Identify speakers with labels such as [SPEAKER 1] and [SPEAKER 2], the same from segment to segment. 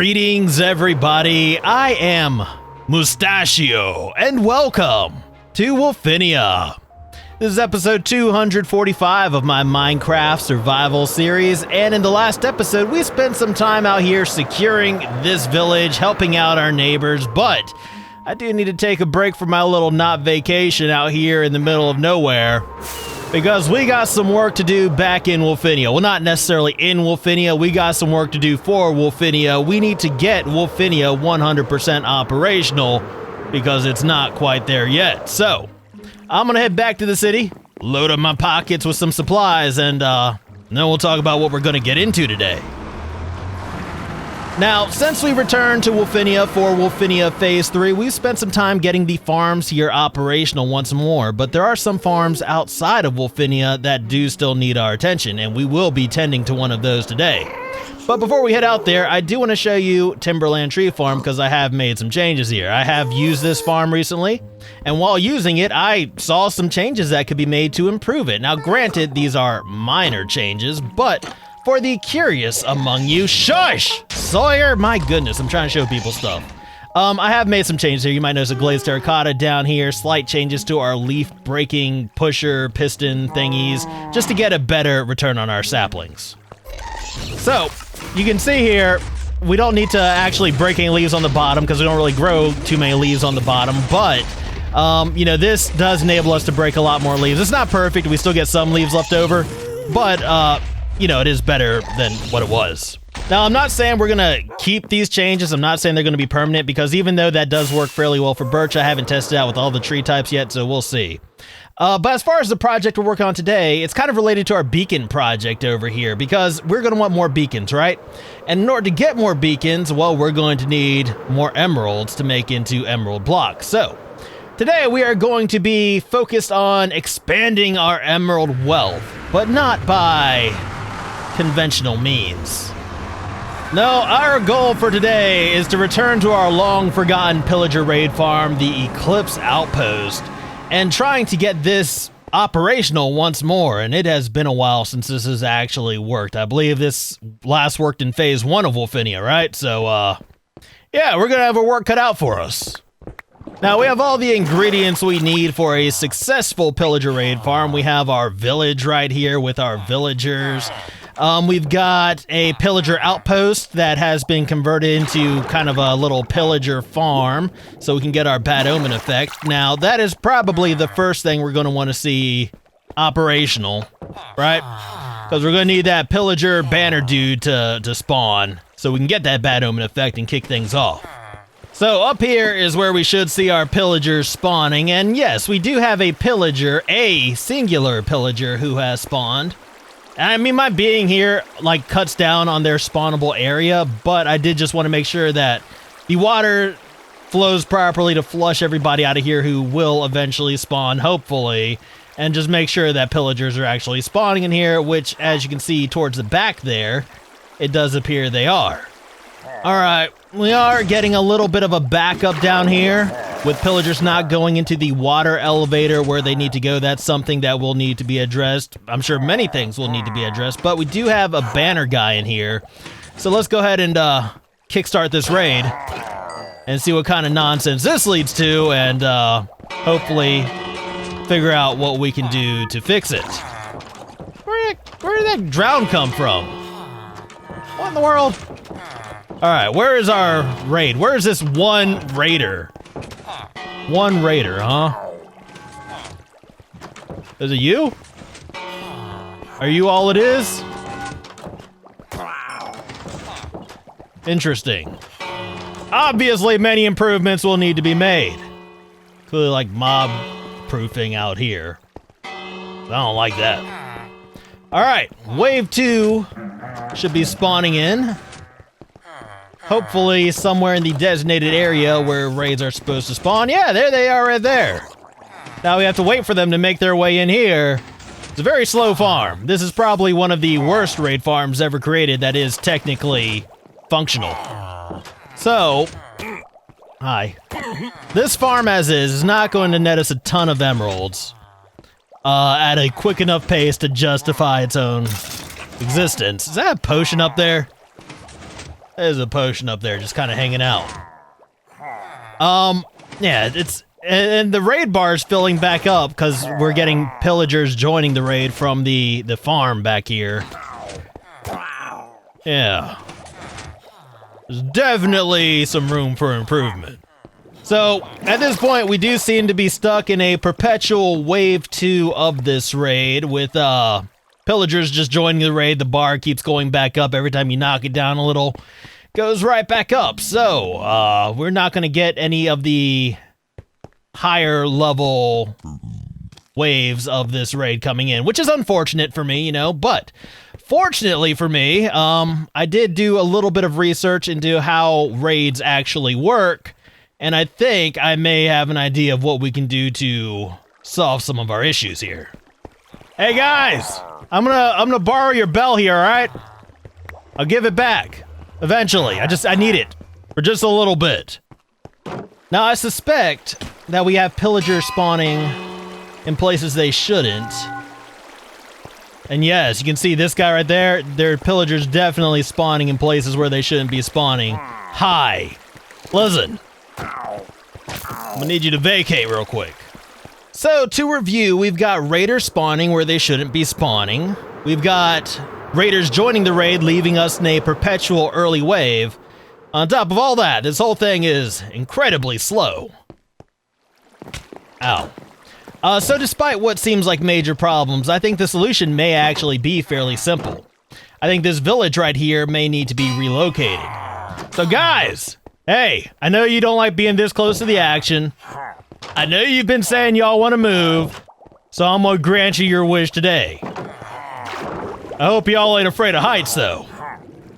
[SPEAKER 1] Greetings, everybody. I am Mustachio, and welcome to Wolfinia. This is episode 245 of my Minecraft survival series, and in the last episode, we spent some time out here securing this village, helping out our neighbors, but I do need to take a break from my little not vacation out here in the middle of nowhere, because we got some work to do back in Wolfinia. Well, not necessarily in Wolfinia, we got some work to do for Wolfinia. We need to get Wolfinia 100% operational, because it's not quite there yet. So, I'm gonna head back to the city, load up my pockets with some supplies, and then we'll talk about what we're gonna get into today. Now, since we returned to Wolfinia for Wolfinia Phase 3, we've spent some time getting the farms here operational once more, but there are some farms outside of Wolfinia that do still need our attention, and we will be tending to one of those today. But before we head out there, I do want to show you Timberland Tree Farm because I have made some changes here. I have used this farm recently, and while using it, I saw some changes that could be made to improve it. Now, granted, these are minor changes, but for the curious among you, shush! Sawyer, my goodness, I'm trying to show people stuff. I have made some changes here. You might notice a glazed terracotta down here, slight changes to our leaf-breaking pusher piston thingies, just to get a better return on our saplings. So, you can see here, we don't need to actually break any leaves on the bottom because we don't really grow too many leaves on the bottom, but, you know, this does enable us to break a lot more leaves. It's not perfect, we still get some leaves left over, but, you know, it is better than what it was. Now, I'm not saying we're gonna keep these changes, I'm not saying they're gonna be permanent, because even though that does work fairly well for birch, I haven't tested out with all the tree types yet, so we'll see. But as far as the project we're working on today, it's kind of related to our beacon project over here, because we're going to want more beacons, right? And in order to get more beacons, well, we're going to need more emeralds to make into emerald blocks. So, today we are going to be focused on expanding our emerald wealth, but not by conventional means. No, our goal for today is to return to our long-forgotten pillager raid farm, the Eclipse Outpost, and trying to get this operational once more, and it has been a while since this has actually worked. I believe this last worked in Phase 1 of Wolfinia, right? So, yeah, we're gonna have our work cut out for us. Now, we have all the ingredients we need for a successful pillager raid farm. We have our village right here with our villagers. We've got a pillager outpost that has been converted into kind of a little pillager farm, so we can get our bad omen effect. Now, that is probably the first thing we're going to want to see operational, right? Because we're going to need that pillager banner dude to spawn, so we can get that bad omen effect and kick things off. So up here is where we should see our pillagers spawning, and yes, we do have a pillager, a singular pillager who has spawned. I mean, my being here, like, cuts down on their spawnable area, but I did just want to make sure that the water flows properly to flush everybody out of here who will eventually spawn, hopefully, and just make sure that pillagers are actually spawning in here, which, as you can see towards the back there, it does appear they are. Alright, we are getting a little bit of a backup down here, with pillagers not going into the water elevator where they need to go. That's something that will need to be addressed. I'm sure many things will need to be addressed, but we do have a banner guy in here. So let's go ahead and kickstart this raid and see what kind of nonsense this leads to, and hopefully figure out what we can do to fix it. Where did that drown come from? What in the world? Alright, where is our raid? Where is this one raider? One raider, huh? Is it you? Are you all it is? Interesting. Obviously, many improvements will need to be made. Clearly, like mob proofing out here. I don't like that. Alright, wave 2 should be spawning in. Hopefully somewhere in the designated area where raids are supposed to spawn. Yeah, there they are right there. Now we have to wait for them to make their way in here. It's a very slow farm. This is probably one of the worst raid farms ever created that is technically functional. So, hi. This farm as is not going to net us a ton of emeralds at a quick enough pace to justify its own existence. Is that a potion up there? There's a potion up there just kind of hanging out. Yeah, and the raid bar is filling back up because we're getting pillagers joining the raid from the farm back here. Yeah. There's definitely some room for improvement. So, at this point, we do seem to be stuck in a perpetual wave 2 of this raid with pillagers just joining the raid. The bar keeps going back up every time you knock it down a little. Goes right back up. So, we're not going to get any of the higher level waves of this raid coming in, which is unfortunate for me, you know, but fortunately for me, I did do a little bit of research into how raids actually work, and I think I may have an idea of what we can do to solve some of our issues here. Hey guys, I'm gonna borrow your bell here, all right? I'll give it back eventually. I need it for just a little bit. Now I suspect that we have pillagers spawning in places they shouldn't. And yes, you can see this guy right there. There are pillagers definitely spawning in places where they shouldn't be spawning. Hi. Listen. I'm gonna need you to vacate real quick. So, to review, we've got raiders spawning where they shouldn't be spawning. We've got raiders joining the raid, leaving us in a perpetual early wave. On top of all that, this whole thing is incredibly slow. Ow. So despite what seems like major problems, I think the solution may actually be fairly simple. I think this village right here may need to be relocated. So guys, hey, I know you don't like being this close to the action. I know you've been saying y'all want to move, so I'm gonna grant you your wish today. I hope y'all ain't afraid of heights though.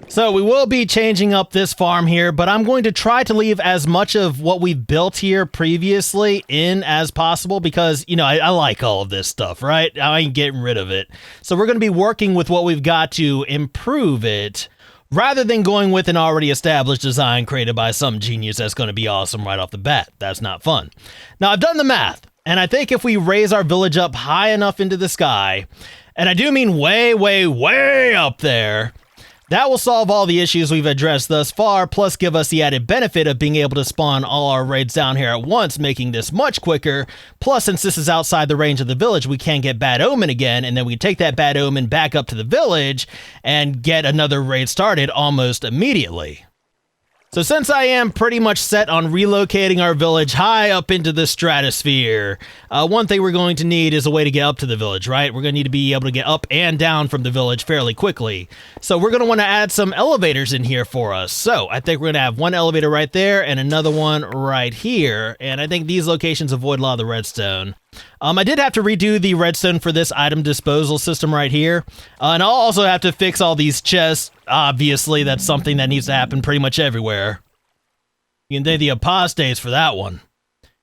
[SPEAKER 1] So we will be changing up this farm here, but I'm going to try to leave as much of what we've built here previously in as possible because, you know, I like all of this stuff, right? I ain't getting rid of it. So we're going to be working with what we've got to improve it rather than going with an already established design created by some genius that's going to be awesome right off the bat. That's not fun. Now, I've done the math, and I think if we raise our village up high enough into the sky, and I do mean way, way, way up there, that will solve all the issues we've addressed thus far, plus give us the added benefit of being able to spawn all our raids down here at once, making this much quicker. Plus, since this is outside the range of the village, we can get Bad Omen again, and then we take that Bad Omen back up to the village and get another raid started almost immediately. So since I am pretty much set on relocating our village high up into the stratosphere, one thing we're going to need is a way to get up to the village, right? We're going to need to be able to get up and down from the village fairly quickly. So we're going to want to add some elevators in here for us. So I think we're going to have one elevator right there and another one right here. And I think these locations avoid a lot of the redstone. I did have to redo the redstone for this item disposal system right here. And I'll also have to fix all these chests. Obviously, that's something that needs to happen pretty much everywhere. You can thank the apostates for that one.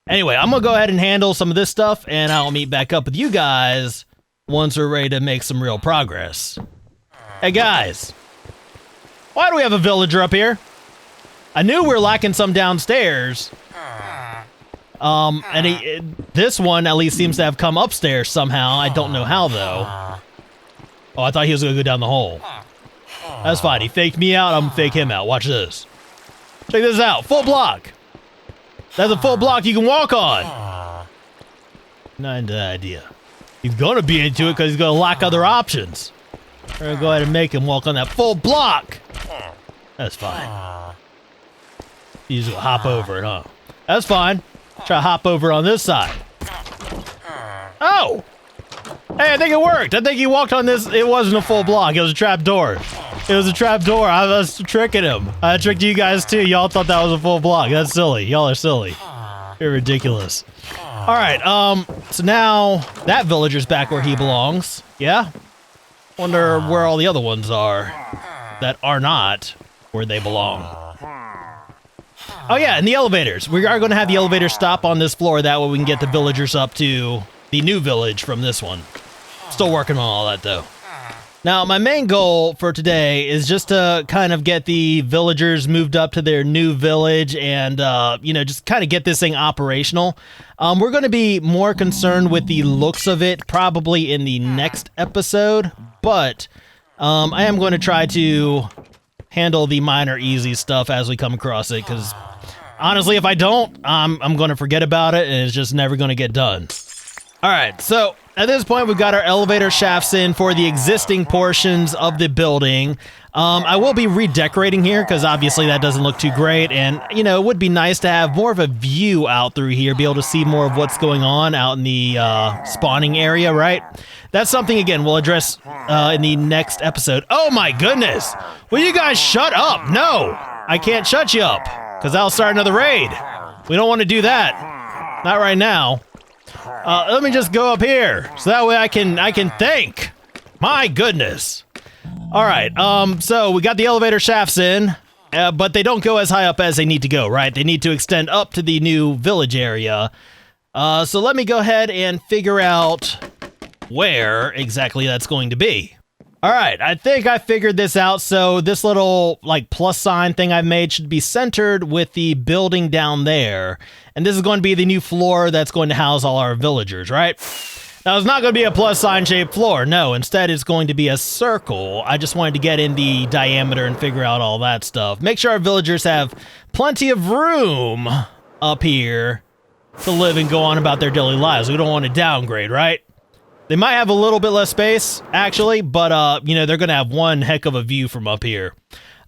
[SPEAKER 1] Anyway, I'm going to go ahead and handle some of this stuff, and I'll meet back up with you guys once we're ready to make some real progress. Hey, guys. Why do we have a villager up here? I knew we were lacking some downstairs. This one at least seems to have come upstairs somehow. I don't know how, though. Oh, I thought he was going to go down the hole. That's fine. He faked me out. I'm going to fake him out. Watch this. Check this out. Full block. That's a full block you can walk on. Not into that idea. He's going to be into it because he's going to lack other options. We're going to go ahead and make him walk on that full block. That's fine. He's going to hop over it, huh? That's fine. Try to hop over on this side. Oh! Hey, I think it worked. I think he walked on this. It wasn't a full block. It was a trap door. It was a trap door. I was tricking him. I tricked you guys too. Y'all thought that was a full block. That's silly. Y'all are silly. You're ridiculous. All right. So now that villager's back where he belongs. Yeah? Wonder where all the other ones are that are not where they belong. Oh yeah, and the elevators. We are going to have the elevator stop on this floor. That way we can get the villagers up to the new village from this one. Still working on all that though. Now, my main goal for today is just to kind of get the villagers moved up to their new village and, you know, just kind of get this thing operational. We're going to be more concerned with the looks of it probably in the next episode, but I am going to try to handle the minor easy stuff as we come across it, because honestly, if I don't, I'm going to forget about it, and it's just never going to get done. All right, so at this point, we've got our elevator shafts in for the existing portions of the building. I will be redecorating here because obviously that doesn't look too great, and you know, it would be nice to have more of a view out through here, be able to see more of what's going on out in the spawning area, right? That's something, again, we'll address in the next episode. Oh my goodness! Will you guys shut up? No! I can't shut you up, because I'll start another raid. We don't want to do that. Not right now. Let me just go up here, so that way I can think. My goodness. All right, so we got the elevator shafts in, but they don't go as high up as they need to go, right? They need to extend up to the new village area. So let me go ahead and figure out where exactly that's going to be. All right, I think I figured this out. So this little like plus sign thing I've made should be centered with the building down there. And this is going to be the new floor that's going to house all our villagers, right? Now, it's not going to be a plus sign shaped floor. No, instead it's going to be a circle. I just wanted to get in the diameter and figure out all that stuff. Make sure our villagers have plenty of room up here to live and go on about their daily lives. We don't want to downgrade, right? They might have a little bit less space, actually, but, you know, they're going to have one heck of a view from up here.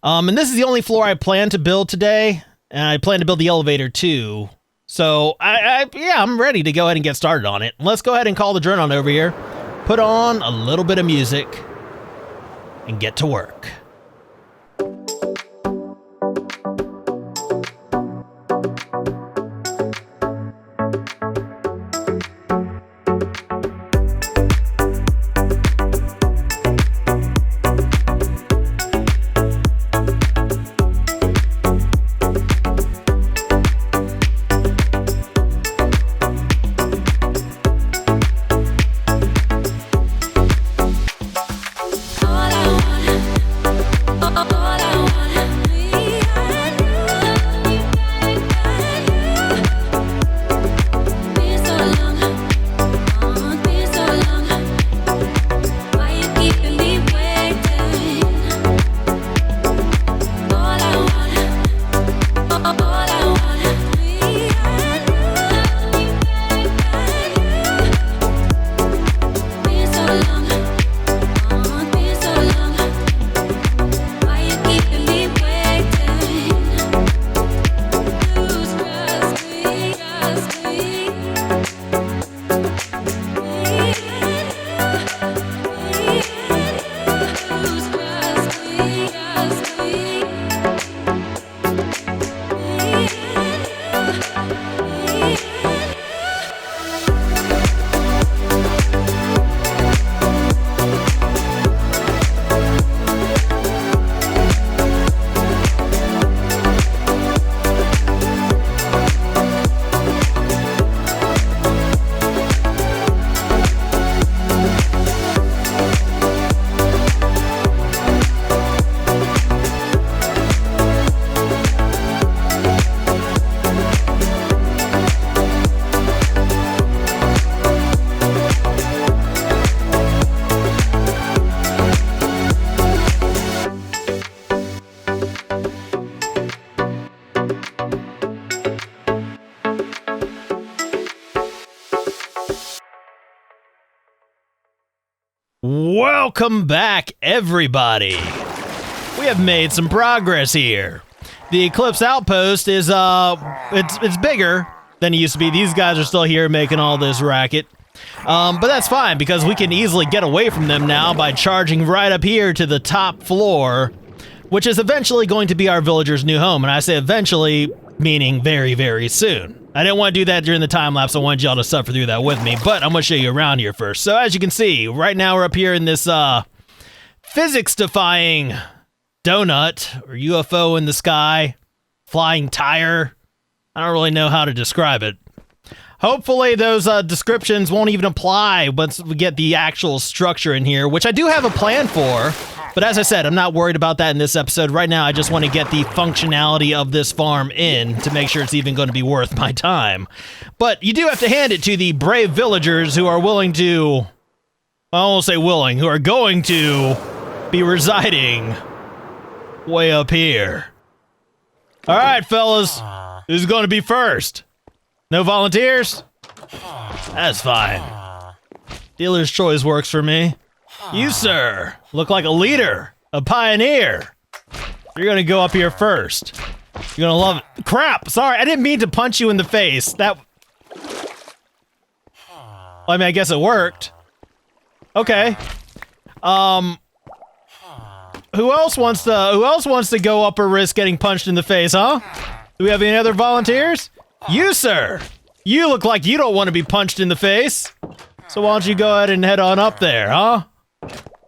[SPEAKER 1] And this is the only floor I plan to build today, and I plan to build the elevator, too. So, yeah, I'm ready to go ahead and get started on it. Let's go ahead and call the drone on over here, put on a little bit of music, and get to work. Welcome back, everybody. We have made some progress here. The Eclipse Outpost is, it's bigger than it used to be. These guys are still here making all this racket. But that's fine, because we can easily get away from them now by charging right up here to the top floor, which is eventually going to be our villagers' new home. And I say eventually, meaning very, very soon. I didn't want to do that during the time lapse. I wanted y'all to suffer through that with me, but I'm going to show you around here first. So as you can see, right now we're up here in this physics-defying donut or UFO in the sky, flying tire. I don't really know how to describe it. Hopefully those descriptions won't even apply once we get the actual structure in here, which I do have a plan for. But as I said, I'm not worried about that in this episode. Right now, I just want to get the functionality of this farm in to make sure it's even going to be worth my time. But you do have to hand it to the brave villagers who are willing to, I won't say willing, who are going to be residing way up here. All right, fellas, who's going to be first? No volunteers? That's fine. Dealer's choice works for me. You, sir, look like a leader, a pioneer. You're going to go up here first. You're going to love it. Crap, sorry, I didn't mean to punch you in the face. That... I mean, I guess it worked. Okay. Who else wants to go up or risk getting punched in the face, huh? Do we have any other volunteers? You, sir! You look like you don't want to be punched in the face. So why don't you go ahead and head on up there, huh?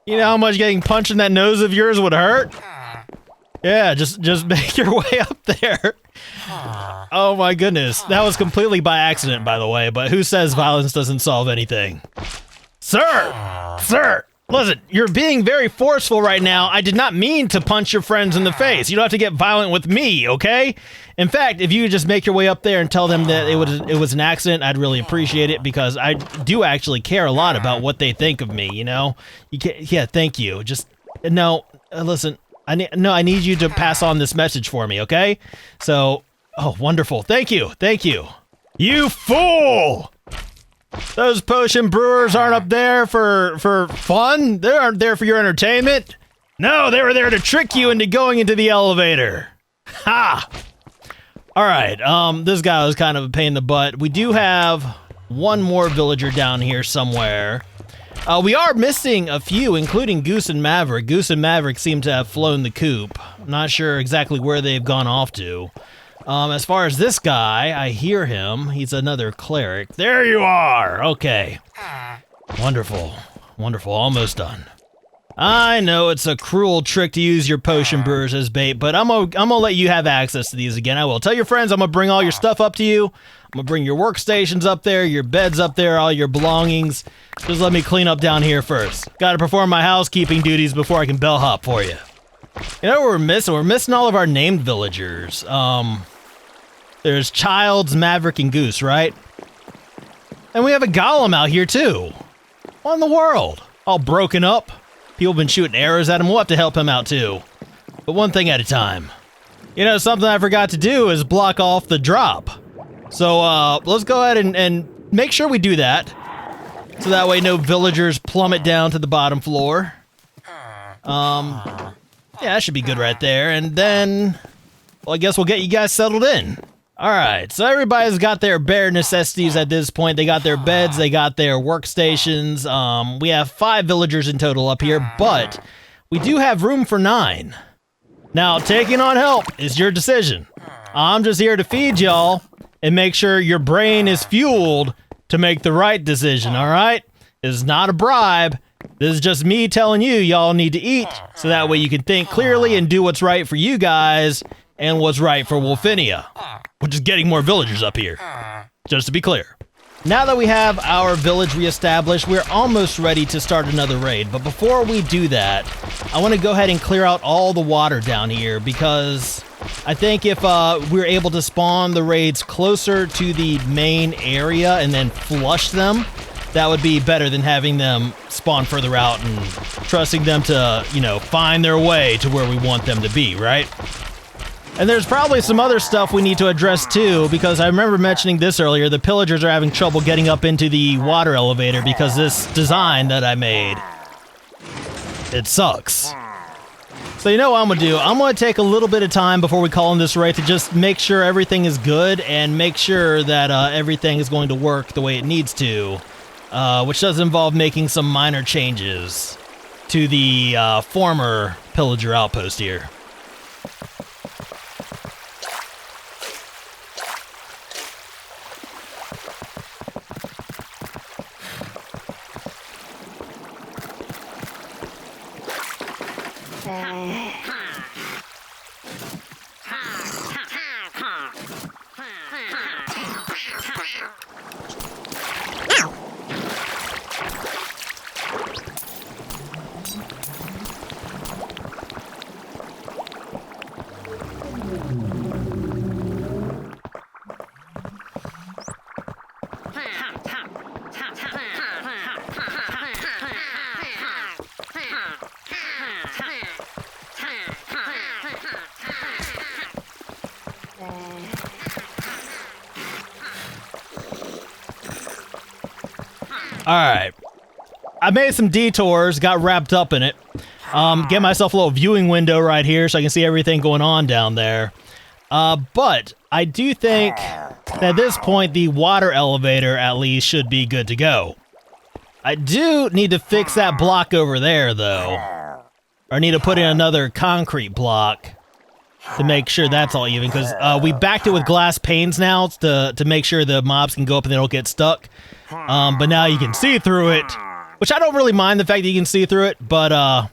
[SPEAKER 1] You know how much getting punched in that nose of yours would hurt? Yeah, just make your way up there. Oh my goodness. That was completely by accident, by the way, but who says violence doesn't solve anything? Sir! Sir! Listen, you're being very forceful right now. I did not mean to punch your friends in the face. You don't have to get violent with me, okay? In fact, if you could just make your way up there and tell them that it was an accident, I'd really appreciate it, because I do actually care a lot about what they think of me, you know? Yeah, thank you. Just, no, listen, I need you to pass on this message for me, okay? So, oh, wonderful. Thank you. You fool! Those potion brewers aren't up there for fun? They aren't there for your entertainment? No, they were there to trick you into going into the elevator. Ha! Alright, this guy was kind of a pain in the butt. We do have one more villager down here somewhere. We are missing a few, including Goose and Maverick. Goose and Maverick seem to have flown the coop. I'm not sure exactly where they've gone off to. As far as this guy, I hear him. He's another cleric. There you are! Okay. Wonderful. Wonderful. Almost done. I know it's a cruel trick to use your potion brewers as bait, but I'm gonna let you have access to these again. I will. Tell your friends I'm gonna bring all your stuff up to you. I'm gonna bring your workstations up there, your beds up there, all your belongings. Just let me clean up down here first. Gotta perform my housekeeping duties before I can bellhop for you. You know what we're missing? We're missing all of our named villagers. There's Childs, Maverick, and Goose, right? And we have a golem out here, too. What in the world? All broken up. People have been shooting arrows at him. We'll have to help him out, too. But one thing at a time. You know, something I forgot to do is block off the drop. So, let's go ahead and make sure we do that. So that way no villagers plummet down to the bottom floor. Yeah, that should be good right there. And then, well, I guess we'll get you guys settled in. Alright, so everybody's got their bare necessities at this point. They got their beds, they got their workstations. We have 5 villagers in total up here, but we do have room for 9. Now, taking on help is your decision. I'm just here to feed y'all and make sure your brain is fueled to make the right decision, alright? This is not a bribe. This is just me telling you y'all need to eat, so that way you can think clearly and do what's right for you guys and what's right for Wolfinia, which is getting more villagers up here, just to be clear. Now that we have our village reestablished, we're almost ready to start another raid, but before we do that, I want to go ahead and clear out all the water down here, because I think if we're able to spawn the raids closer to the main area and then flush them, that would be better than having them spawn further out and trusting them to, you know, find their way to where we want them to be, right? And there's probably some other stuff we need to address too, because I remember mentioning this earlier, the pillagers are having trouble getting up into the water elevator because this design that I made, it sucks. So you know what I'm gonna do? I'm gonna take a little bit of time before we call in this raid to just make sure everything is good and make sure that everything is going to work the way it needs to, which does involve making some minor changes to the former pillager outpost here. Alright. I made some detours, got wrapped up in it. Get myself a little viewing window right here so I can see everything going on down there. But I do think that at this point the water elevator at least should be good to go. I do need to fix that block over there though. Or need to put in another concrete block to make sure that's all even, because we backed it with glass panes now to make sure the mobs can go up and they don't get stuck. But now you can see through it, which I don't really mind the fact that you can see through it, but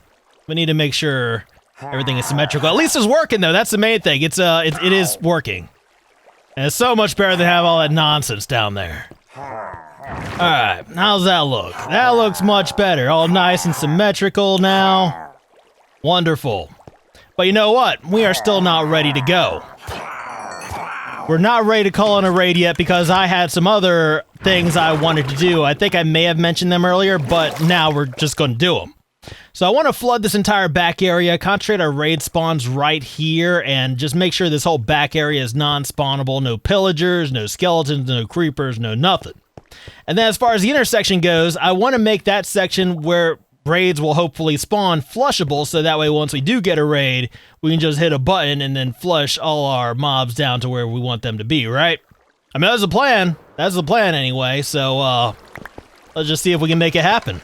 [SPEAKER 1] we need to make sure everything is symmetrical. At least it's working though, that's the main thing. It is working. And it's so much better than have all that nonsense down there. Alright, how's that look? That looks much better. All nice and symmetrical now. Wonderful. But you know what? We are still not ready to go. We're not ready to call in a raid yet because I had some other things I wanted to do. I think I may have mentioned them earlier, but now we're just going to do them. So I want to flood this entire back area, concentrate our raid spawns right here, and just make sure this whole back area is non-spawnable. No pillagers, no skeletons, no creepers, no nothing. And then as far as the intersection goes, I want to make that section where raids will hopefully spawn flushable, so that way once we do get a raid, we can just hit a button and then flush all our mobs down to where we want them to be, right? I mean, that's the plan. That's the plan anyway, so let's just see if we can make it happen.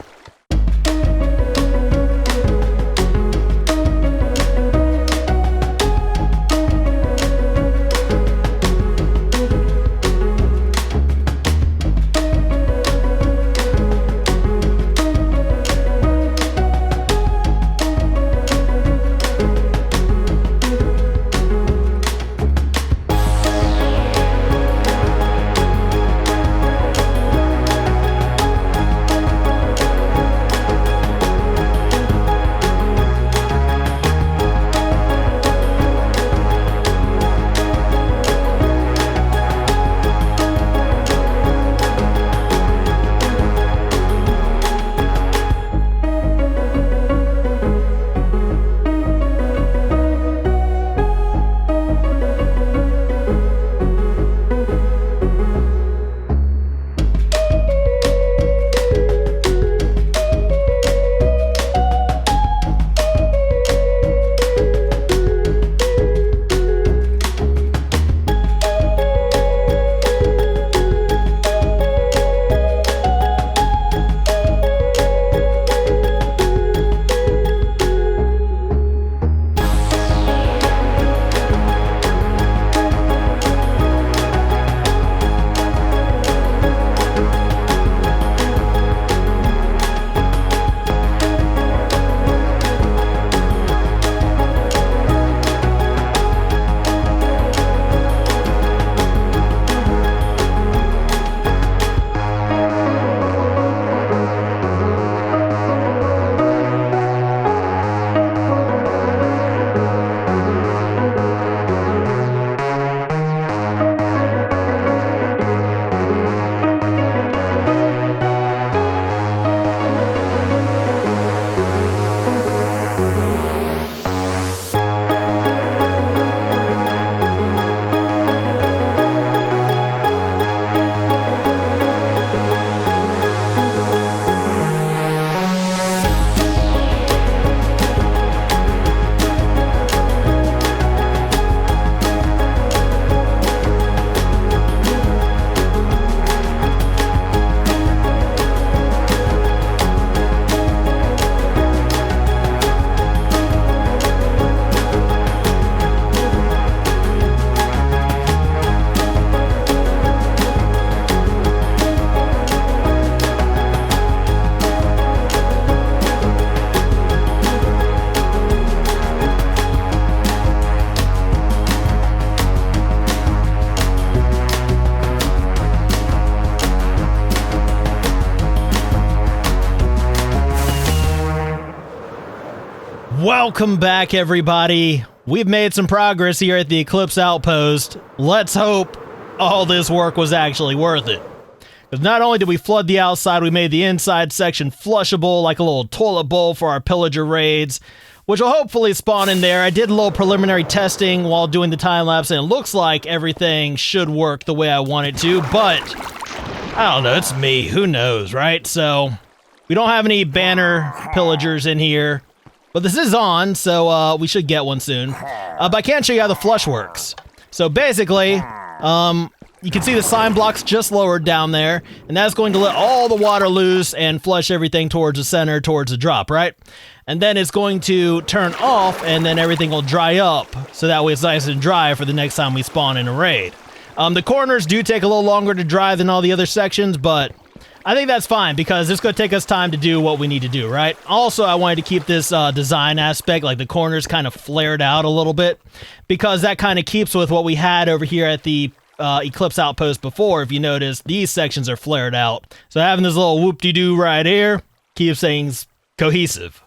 [SPEAKER 1] Welcome back, everybody. We've made some progress here at the Eclipse Outpost. Let's hope all this work was actually worth it. Because not only did we flood the outside, we made the inside section flushable like a little toilet bowl for our pillager raids, which will hopefully spawn in there. I did a little preliminary testing while doing the time lapse, and it looks like everything should work the way I want it to, but I don't know, it's me. Who knows, right? So, we don't have any banner pillagers in here. But this is on, so we should get one soon. But I can't show you how the flush works. So basically, you can see the sign blocks just lowered down there. And that's going to let all the water loose and flush everything towards the center, towards the drop, right? And then it's going to turn off, and then everything will dry up. So that way it's nice and dry for the next time we spawn in a raid. The corners do take a little longer to dry than all the other sections, but I think that's fine because it's going to take us time to do what we need to do, right? Also, I wanted to keep this design aspect, like the corners kind of flared out a little bit, because that kind of keeps with what we had over here at the Eclipse Outpost before. If you notice, these sections are flared out. So having this little whoop-de-doo right here keeps things cohesive.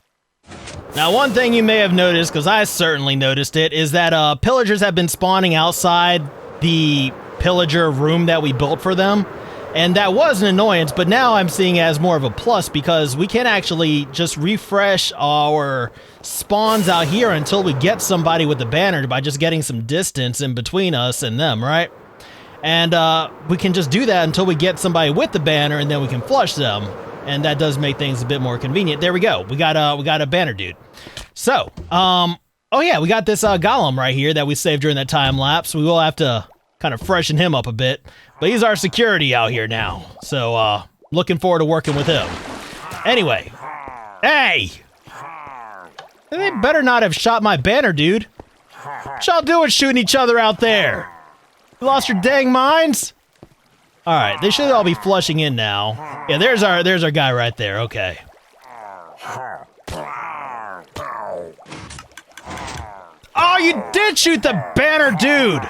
[SPEAKER 1] Now, one thing you may have noticed, because I certainly noticed it, is that pillagers have been spawning outside the pillager room that we built for them. And that was an annoyance, but now I'm seeing it as more of a plus because we can actually just refresh our spawns out here until we get somebody with the banner by just getting some distance in between us and them, right? And we can just do that until we get somebody with the banner, and then we can flush them. And that does make things a bit more convenient. There we go. We got a banner dude. So, oh yeah, we got this golem right here that we saved during that time lapse. We will have to kind of freshen him up a bit. But he's our security out here now. So, looking forward to working with him. Anyway. Hey! They better not have shot my banner, dude. What y'all doing shooting each other out there? You lost your dang minds? Alright, they should all be flushing in now. Yeah, there's our guy right there. Okay. Oh, you did shoot the banner, dude!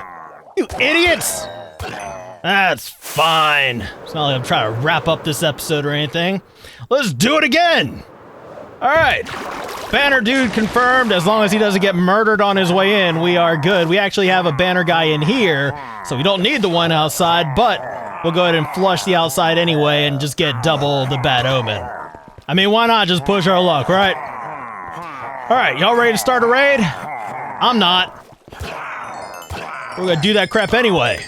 [SPEAKER 1] You idiots! That's fine. It's not like I'm trying to wrap up this episode or anything. Let's do it again! Alright. Banner dude confirmed. As long as he doesn't get murdered on his way in, we are good. We actually have a banner guy in here, so we don't need the one outside, but we'll go ahead and flush the outside anyway and just get double the bad omen. I mean, why not just push our luck, right? Alright, y'all ready to start a raid? I'm not. We're gonna do that crap anyway.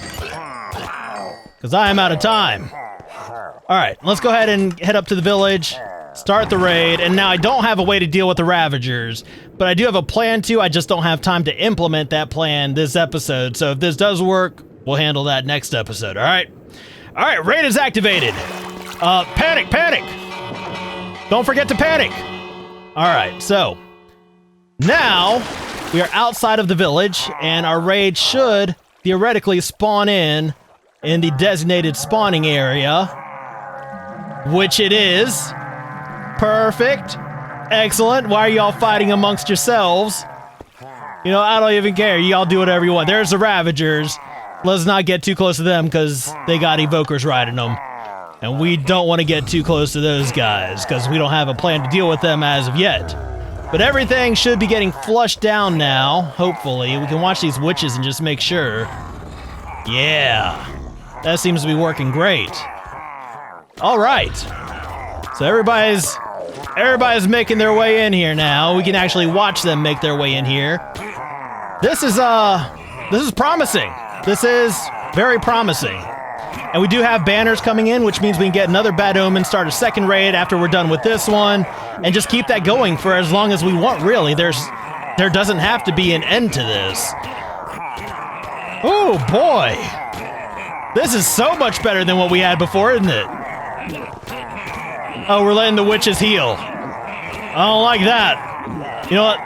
[SPEAKER 1] Because I am out of time. Alright, let's go ahead and head up to the village, start the raid, and now I don't have a way to deal with the Ravagers, but I do have a plan to. I just don't have time to implement that plan this episode, so if this does work, we'll handle that next episode, alright? Alright, raid is activated. Panic, panic! Don't forget to panic! Alright, so now we are outside of the village, and our raid should theoretically spawn in the designated spawning area, which it is. Perfect. Excellent. Why are y'all fighting amongst yourselves? You know, I don't even care. Y'all do whatever you want. There's the Ravagers. Let's not get too close to them because they got evokers riding them. And we don't want to get too close to those guys because we don't have a plan to deal with them as of yet. But everything should be getting flushed down now, hopefully. We can watch these witches and just make sure. Yeah. That seems to be working great. All right. So everybody's making their way in here now. We can actually watch them make their way in here. This is promising. This is very promising. And we do have banners coming in, which means we can get another bad omen, start a second raid after we're done with this one, and just keep that going for as long as we want, really. There doesn't have to be an end to this. Oh, boy. This is so much better than what we had before, isn't it? Oh, we're letting the witches heal. I don't like that. You know what?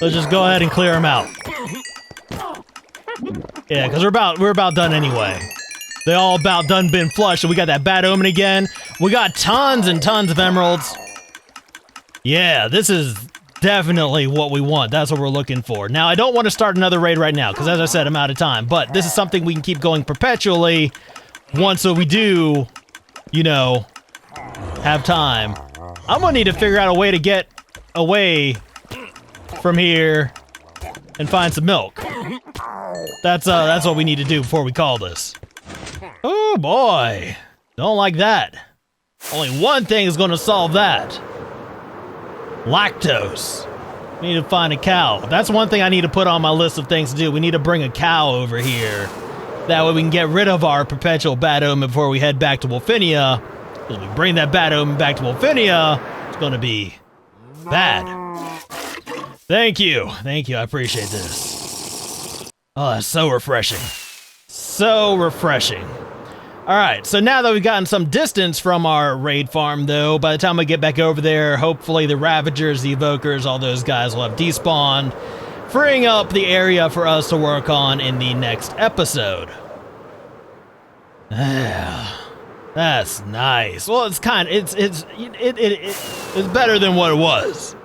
[SPEAKER 1] Let's just go ahead and clear them out. Yeah, because we're about done anyway. They all about done been flushed, and we got that bad omen again. We got tons and tons of emeralds. Yeah, this is definitely what we want. That's what we're looking for. Now, I don't want to start another raid right now, because as I said, I'm out of time. But this is something we can keep going perpetually once we do, you know, have time. I'm going to need to figure out a way to get away from here and find some milk. That's what we need to do before we call this. Oh, boy. Don't like that. Only one thing is going to solve that. Lactose. We need to find a cow. That's one thing I need to put on my list of things to do. We need to bring a cow over here. That way we can get rid of our perpetual bad omen before we head back to Wolfinia. Because we bring that bad omen back to Wolfinia, it's going to be bad. Thank you. Thank you. I appreciate this. Oh, that's so refreshing. So refreshing. All right, so now that we've gotten some distance from our raid farm, though, by the time we get back over there, hopefully the Ravagers, the Evokers, all those guys will have despawned, freeing up the area for us to work on in the next episode. That's nice. Well, it's better than what it was.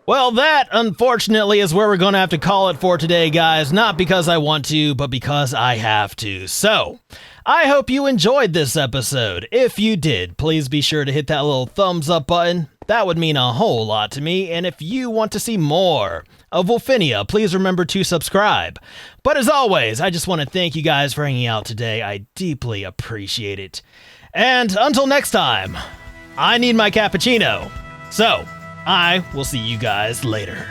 [SPEAKER 1] Well, that, unfortunately, is where we're going to have to call it for today, guys. Not because I want to, but because I have to. So, I hope you enjoyed this episode. If you did, please be sure to hit that little thumbs up button. That would mean a whole lot to me. And if you want to see more of Wolfinia, please remember to subscribe. But as always, I just want to thank you guys for hanging out today. I deeply appreciate it. And until next time, I need my cappuccino. So, I will see you guys later.